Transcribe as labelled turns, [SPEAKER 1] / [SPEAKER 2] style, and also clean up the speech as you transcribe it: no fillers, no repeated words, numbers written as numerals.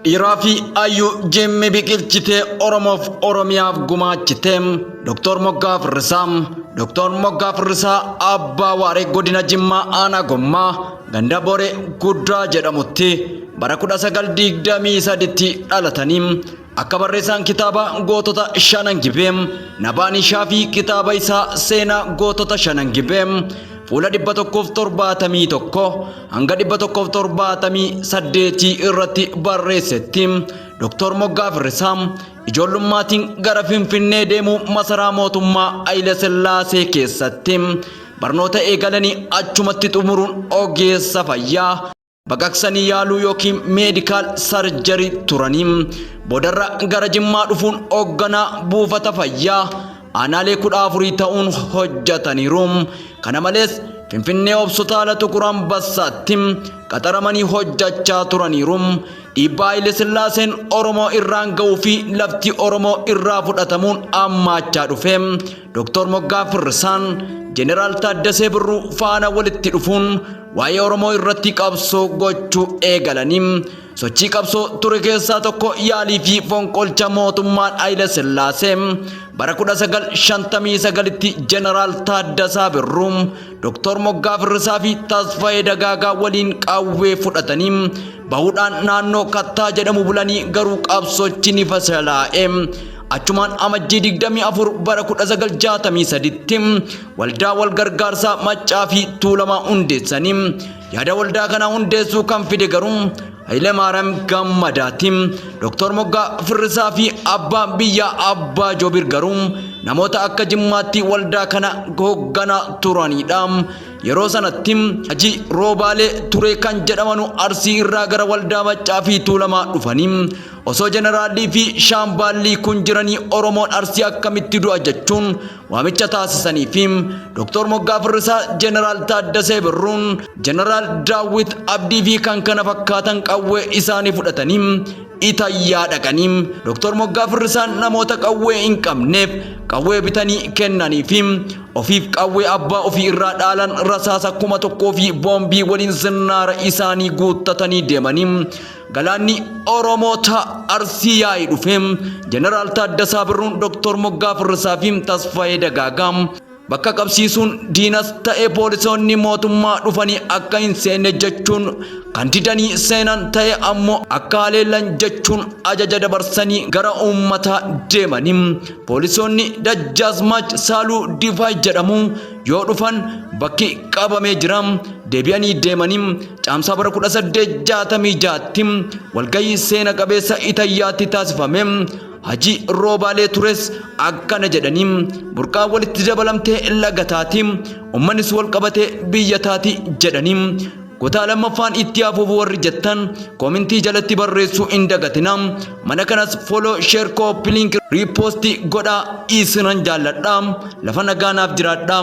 [SPEAKER 1] Irafi ayu jemme biqilchite Oromoof Oromiyaaf gumaachite Dr. Moggaaf Irrisaa Dr. Moggaaf Irrisaa abbaa waaree godina Jimmaa aanaa Gommaa ganda Booree Guddaa jedhamutti bara 1923tti dhalatanii akka barreessaan kitaaba gootota shanan gibee Nabaan Shaafii kitaaba isaa seenaa gootota shanan gibee fuula 171 hanga 178 irratti barreessetti Dr. Moggaaf Irrisaa ijoollumaatiin gara Finfinnee deemuu masaraa mootummaa Haile Sillaasee keessatti barnoota eegalanii achumatti xumuruun ogeessa fayyaa baqaqsanii yaaluu yookiin meedikaal sarjarii turanii boodarra gara Jimmaa dhufuun hoogganaa buufata fayyaa aanaalee 14 ta'uun hojjetaniiru. Kana malees Finfinnee Hospitaala Tukur Ambassaatti qaxaramanii hojjechaa turaniiru. Dhiibbaa Haile Sillaaseen Oromoo irraan ga'uu fi lafti Oromoo irraa fudhatamuun ammaachaa dhufe. Dr. Moggaaf Irrisaan Jeneraal Taaddasee Birruu faana walitti dhufuun waa'ee Oromoo irratti qabsoo gochuu eegalanii sochii qabsoo ture keessaa tokko yaalii fi fonqolcha mootummaan Haile Sillaasee bara 1959tti Jeneraal Taaddasaa Birruu Dr. Moggaaf Irrisaa fi Tasfaayee Dagaagaa waliin qawwee fudhatanii bahuudhaan naannoo Kattaa jedhamu bulanii garuu qabsochi ni fashala'e. Achumaan amajjii 24 bara 1963tti waldaa wal gargaarsaa Maccaa fi Tuulamaa hundeessanii yaada waldaa kana hundeessuu kan fide garuu Haile Maariyaam Gammadaati. Dr. Moggaaf Irrisaa fi abbaan biyyaa Abbaa Joobir garuu namoota akka Jimmaatti waldaa kana hoogganaa turanidha. Yeroo sanatti Haji Roobaalee Turee kan jedhamanu Arsii irraa gara waldaa Maccaa fi Tuulamaa dhufanii osoo jeneraalii fi shaambaallii kun jiranii Oromoon Arsii akkamitti du'a jechuun waamicha taasisanii fi Dr. Moggaaf Irrisaa Jeneraal Taaddasee Birruun Jeneraal Daawit Abdii fi kan kana fakkaatan qawwee isaanii fudhatanii Itayyaa dhaqanii Dr. Moggaaf Irrisaan namoota qawwee hin qabneef qawwee bitanii kennanii fi ofiif qawwee abbaa ofii irraa dhaalan rasaasa 1,000 fi boombii waliin zinnaara isaanii guuttatanii deemanii galaanni Oromoota Arsii yaa'ii dhufe. Jeneraal Taaddasaa Birruun Dr. Moggaaf Irrisaa fi Tasfaayee Dagaagaa bakka qabsiisuun diinas ta'e poolisoonni mootummaa dhufanii akka hin seenne jechuun kan didanii seenan ta'e ammoo akka haleelan jechuun ajaja dabarsanii gara uummataa deemanii poolisoonni Dajjaazmaach Saaluu Difaay jedhamu yoo dhufan bakki qabamee jira deebi'anii deemanii caamsaa bara 1866tti walgahii seena qabeessa Itayyaatti taasifame. Haji Roobaalee Tures akkana jedhanii burqaa walitti dabalamtee lagataati uummannis wal qabatee biyyataati jedhanii kutaa lammaffaan itti hafuuf warri jettan koomintii jalatti barreessuu hin dagatina. Mana kanas follow share copy link repost godhaa isinan jaalladha. Lafa nagaanaaf jiraadha.